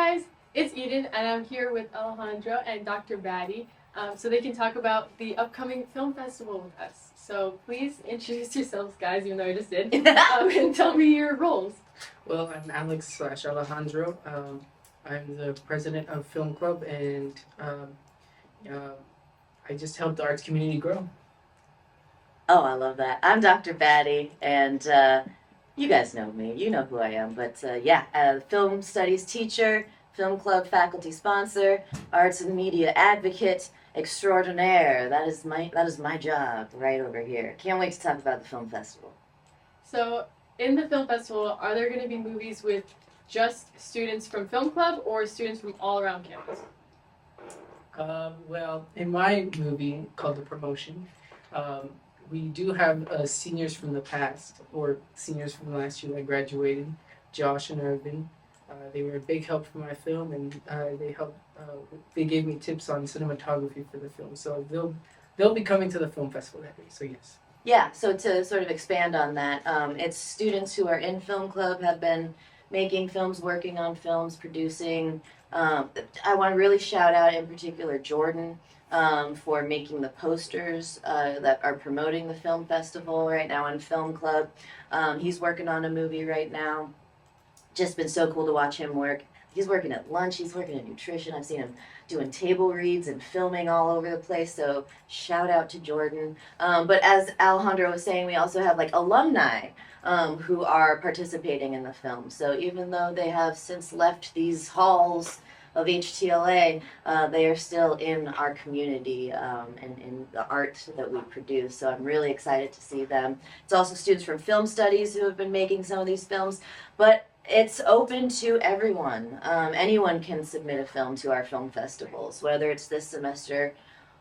guys, it's Eden, and I'm here with Alejandro and Dr. Batti, so they can talk about the upcoming film festival with us. So please introduce yourselves, guys, even though I just did, and tell me your roles. Well, I'm Alex slash Alejandro. I'm the president of Film Club, and uh, I just help the arts community grow. Oh, I love that. I'm Dr. Batti, and you guys know me. You know who I am. But film studies teacher, film club faculty sponsor, arts and media advocate extraordinaire. That is my job right over here. Can't wait to talk about the film festival. So, in the film festival, are there going to be movies with just students from Film Club or students from all around campus? Well, in my movie called The Promotion, um, we do have seniors from the past, or seniors from last year that graduated, Josh and Irvin. They were a big help for my film, and they helped. They gave me tips on cinematography for the film, so they'll be coming to the film festival that day. So yes. Yeah, so to sort of expand on that, it's students who are in film club, have been making films, working on films, producing. I want to really shout out in particular Jordan for making the posters that are promoting the film festival right now in film club. He's working on a movie right now. Just been so cool to watch him work. He's working at lunch, he's working in nutrition. I've seen him doing table reads and filming all over the place. So shout out to Jordan. But as Alejandro was saying, we also have like alumni who are participating in the film. So even though they have since left these halls of HTLA, they are still in our community and in the art that we produce. So I'm really excited to see them. It's also students from film studies who have been making some of these films. But it's open to everyone. Anyone can submit a film to our film festivals, whether it's this semester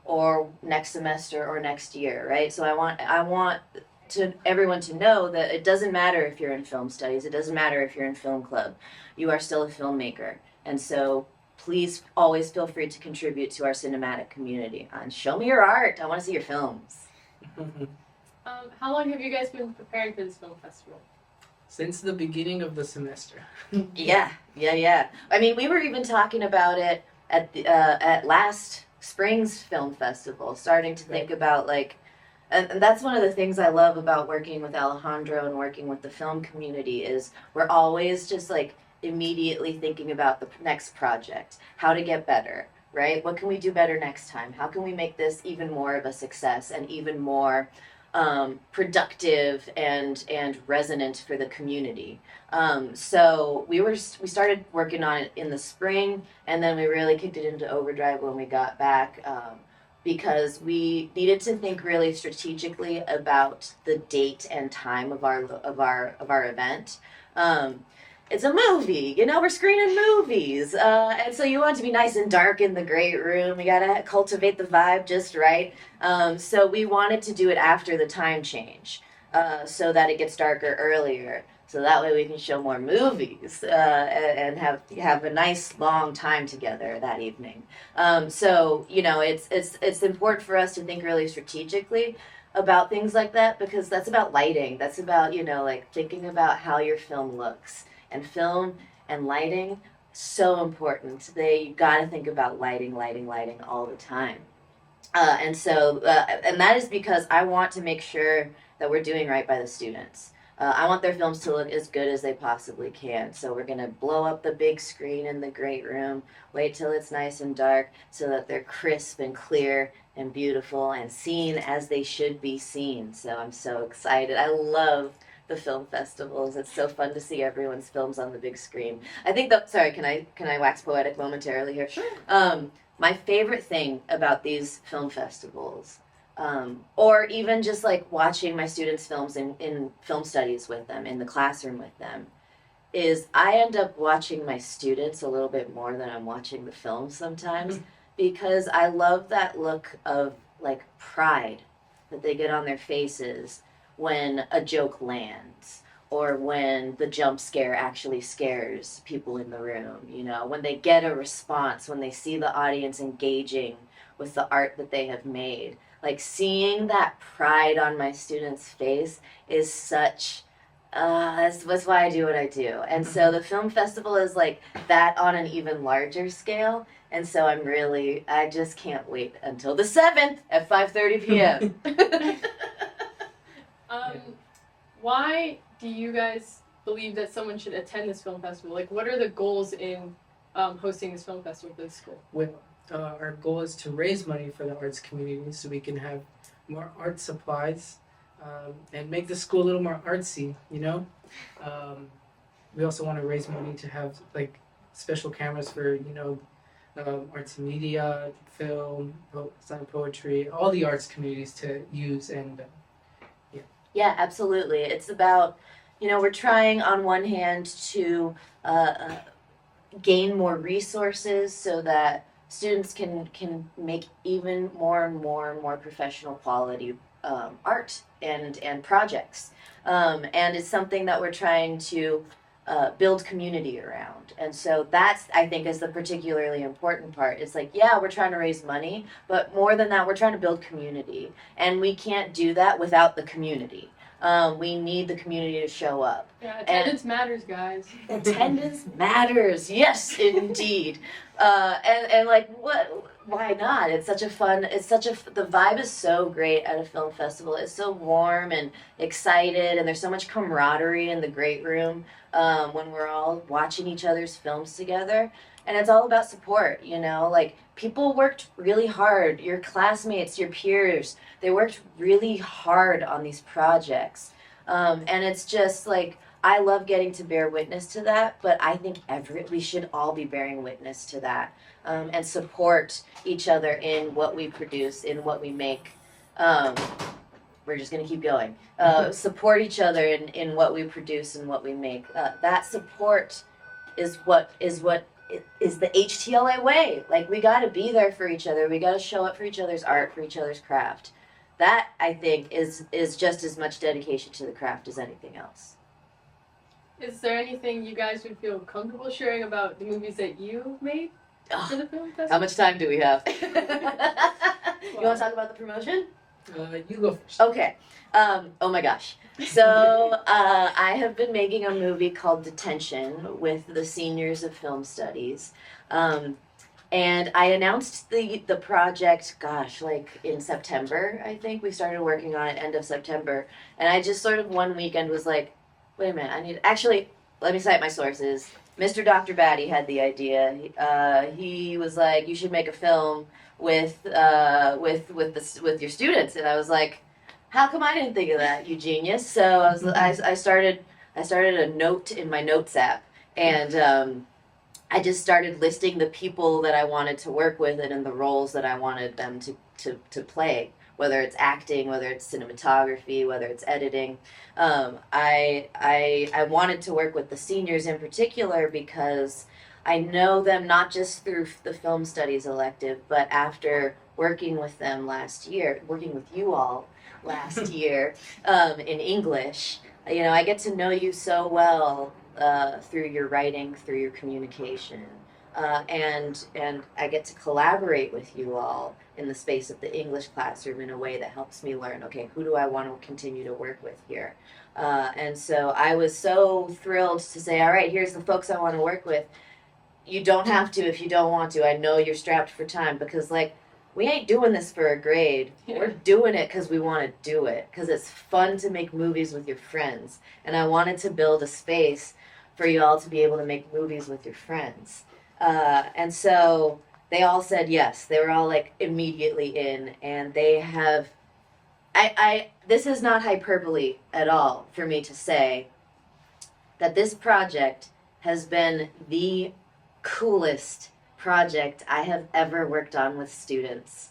or next semester or next year, right? So I want to everyone to know that it doesn't matter if you're in film studies, it doesn't matter if you're in film club. You are still a filmmaker. And so please always feel free to contribute to our cinematic community and show me your art. I want to see your films. How long have you guys been preparing for this film festival? Since the beginning of the semester. Yeah. I mean, we were even talking about it at last spring's film festival, starting to think about like, and that's one of the things I love about working with Alejandro and working with the film community is we're always just like immediately thinking about the next project, how to get better, right? What can we do better next time? How can we make this even more of a success and even more productive and resonant for the community. So we started working on it in the spring, and then we really kicked it into overdrive when we got back because we needed to think really strategically about the date and time of our event. It's a movie, we're screening movies. And so you want it to be nice and dark in the great room. You gotta cultivate the vibe just right. So we wanted to do it after the time change so that it gets darker earlier. So that way we can show more movies and have a nice long time together that evening. So, it's important for us to think really strategically about things like that because that's about lighting. That's about, like thinking about how your film looks. And film and lighting, so important. You got to think about lighting all the time. And that is because I want to make sure that we're doing right by the students. I want their films to look as good as they possibly can. So we're going to blow up the big screen in the great room, wait till it's nice and dark so that they're crisp and clear and beautiful and seen as they should be seen. So I'm so excited. I love the film festivals. It's so fun to see everyone's films on the big screen. I think that, sorry, can I wax poetic momentarily here? Sure. My favorite thing about these film festivals, or even just like watching my students' films in film studies with them, in the classroom with them, is I end up watching my students a little bit more than I'm watching the film sometimes because I love that look of like pride that they get on their faces when a joke lands or when the jump scare actually scares people in the room, when they get a response, when they see the audience engaging with the art that they have made. Like seeing that pride on my students' face is such That's why I do what I do. And so the film festival is like that on an even larger scale. And so I just can't wait until the 7th at 5:30 p.m. Why do you guys believe that someone should attend this film festival? Like, what are the goals in hosting this film festival for the school? Well, our goal is to raise money for the arts community so we can have more art supplies and make the school a little more artsy, you know? We also want to raise money to have like special cameras for, arts and media, film, sign poetry, all the arts communities to use and Yeah, absolutely. It's about, we're trying on one hand to gain more resources so that students can make even more and more and more professional quality art and projects. And it's something that we're trying to build community around. And so that's, I think, is the particularly important part. It's like, yeah, we're trying to raise money, but more than that, we're trying to build community. And we can't do that without the community. We need the community to show up. Yeah, attendance matters, guys. Attendance matters. Yes, indeed. And like, why not? It's such a fun, the vibe is so great at a film festival. It's so warm and excited, and there's so much camaraderie in the great room when we're all watching each other's films together. And it's all about support, like people worked really hard. Your classmates, your peers, they worked really hard on these projects. And it's just like, I love getting to bear witness to that, but I think we should all be bearing witness to that and support each other in what we produce, in what we make. We're just going to keep going. Support each other in what we produce and what we make. That support is what is the HTLA way. Like, we got to be there for each other. We got to show up for each other's art, for each other's craft. That, I think, is just as much dedication to the craft as anything else. Is there anything you guys would feel comfortable sharing about the movies that you made for the film festival? How much time do we have? You want to talk about the promotion? You go first. Okay. Oh my gosh. So I have been making a movie called Detention with the seniors of film studies. And I announced the project, like in September, I think. We started working on it end of September. And I just sort of one weekend was like, wait a minute, let me cite my sources. Mr. Dr. Batti had the idea. He was like, you should make a film with your students. And I was like, how come I didn't think of that, you genius? So I started a note in my notes app, and I just started listing the people that I wanted to work with and in the roles that I wanted them to play, whether it's acting, whether it's cinematography, whether it's editing. I wanted to work with the seniors in particular because I know them not just through the film studies elective, but after working with you all last year in English. I get to know you so well through your writing, through your communication, and I get to collaborate with you all in the space of the English classroom in a way that helps me learn, okay, who do I want to continue to work with here? And so I was so thrilled to say, all right, here's the folks I want to work with. You don't have to if you don't want to. I know you're strapped for time because, we ain't doing this for a grade. We're doing it because we want to do it, because it's fun to make movies with your friends. And I wanted to build a space for you all to be able to make movies with your friends. And so they all said yes. They were all immediately in, and they have, this is not hyperbole at all for me to say that this project has been the coolest project I have ever worked on with students.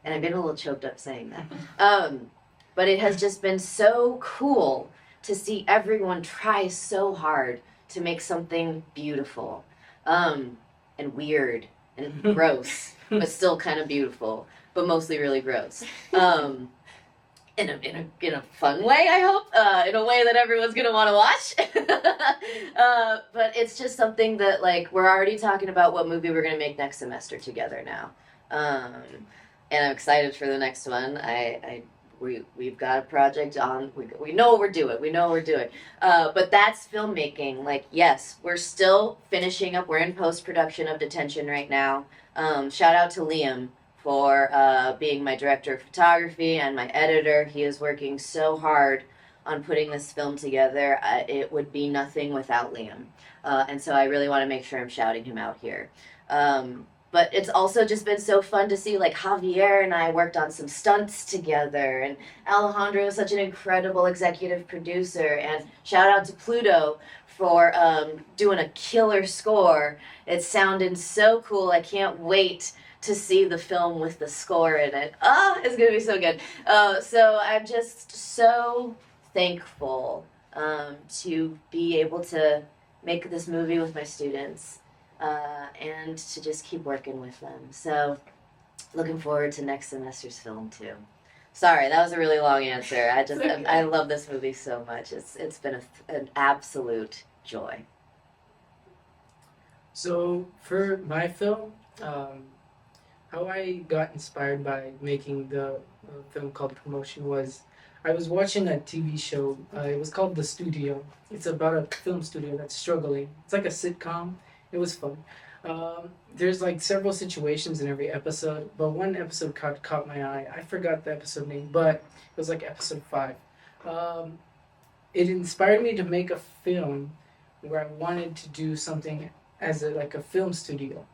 And I'm getting a little choked up saying that. But it has just been so cool to see everyone try so hard to make something beautiful and weird and gross, but still kind of beautiful, but mostly really gross. In a fun way, I hope, in a way that everyone's gonna want to watch. But it's just something that we're already talking about what movie we're gonna make next semester together now, and I'm excited for the next one. we've got a project on. We know what we're doing. We know what we're doing. But that's filmmaking. Like, yes, we're still finishing up. We're in post-production of Detention right now. Shout out to Liam for being my director of photography and my editor. He is working so hard on putting this film together. It would be nothing without Liam. And so I really want to make sure I'm shouting him out here. But it's also just been so fun to see, like, Javier and I worked on some stunts together, and Alejandro is such an incredible executive producer, and shout out to Pluto for doing a killer score. It sounded so cool. I can't wait to see the film with the score in it. Oh, it's gonna be so good. So I'm just so thankful to be able to make this movie with my students. And to just keep working with them. So, looking forward to next semester's film too. Sorry, that was a really long answer. I love this movie so much. It's been an absolute joy. So for my film, how I got inspired by making the film called Promotion was I was watching a TV show. It was called The Studio. It's about a film studio that's struggling. It's like a sitcom. It was fun. There's like several situations in every episode, but one episode caught my eye. I forgot the episode name, but it was like episode 5. It inspired me to make a film where I wanted to do something as like a film studio.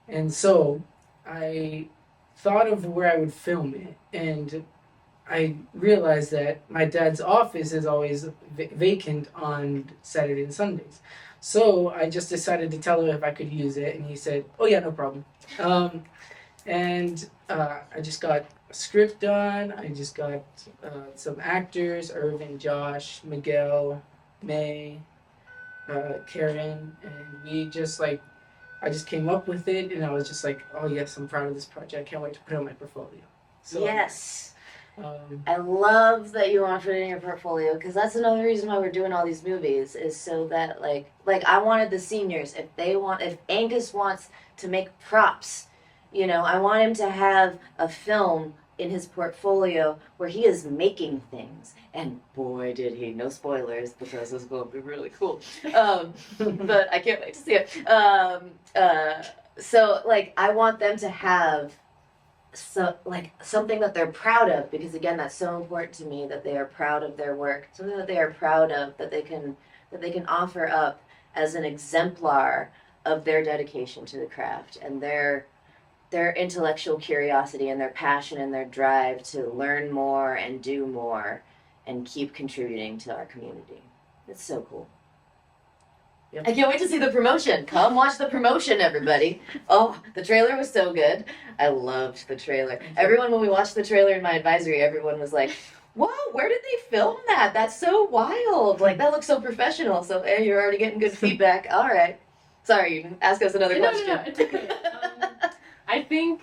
And so I thought of where I would film it, and I realized that my dad's office is always vacant on Saturday and Sundays. So I just decided to tell him if I could use it, and he said, "Oh yeah, no problem." I just got a script done. I just got some actors: Irvin, Josh, Miguel, May, Karen, and we just I just came up with it, and I was just like, "Oh yes, I'm proud of this project. I can't wait to put it on my portfolio." So, yes. I love that you want to put it in your portfolio, because that's another reason why we're doing all these movies, is so that like I wanted the seniors, if Angus wants to make props, I want him to have a film in his portfolio where he is making things, and boy did he. No spoilers, because it's going to be really cool. But I can't wait to see it. So I want them to have something that they're proud of, because again, that's so important to me, that they are proud of their work, something that they are proud of, that they can offer up as an exemplar of their dedication to the craft and their intellectual curiosity and their passion and their drive to learn more and do more and keep contributing to our community. It's so cool. Yep. I can't wait to see the promotion. Come watch the promotion, everybody. Oh, the trailer was so good. I loved the trailer. Everyone, when we watched the trailer in my advisory, everyone was like, "Whoa, where did they film that? That's so wild. That looks so professional." So, hey, you're already getting good feedback. All right. Sorry, you can ask us another question. No, it's okay. I think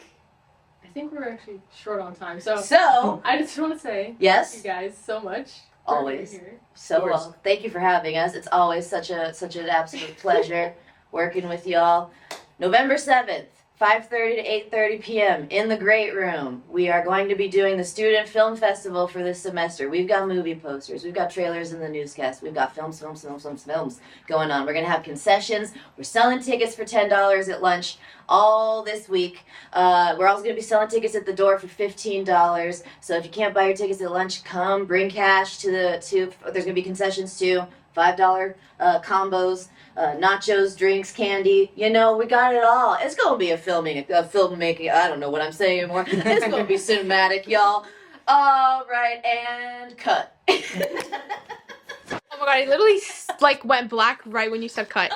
we're actually short on time. So I just want to say yes, thank you guys so much. Always. So well. Thank you for having us. It's always such an absolute pleasure working with y'all. November 7th, 5:30 to 8:30 p.m. in the Great Room. We are going to be doing the Student Film Festival for this semester. We've got movie posters. We've got trailers in the newscast. We've got films going on. We're going to have concessions. We're selling tickets for $10 at lunch all this week. We're also going to be selling tickets at the door for $15. So if you can't buy your tickets at lunch, come bring cash there's going to be concessions too. $5 combos, nachos, drinks, candy. We got it all. It's going to be a filmmaking. I don't know what I'm saying anymore. It's going to be cinematic, y'all. All right, and cut. Oh my god, I literally went black right when you said cut.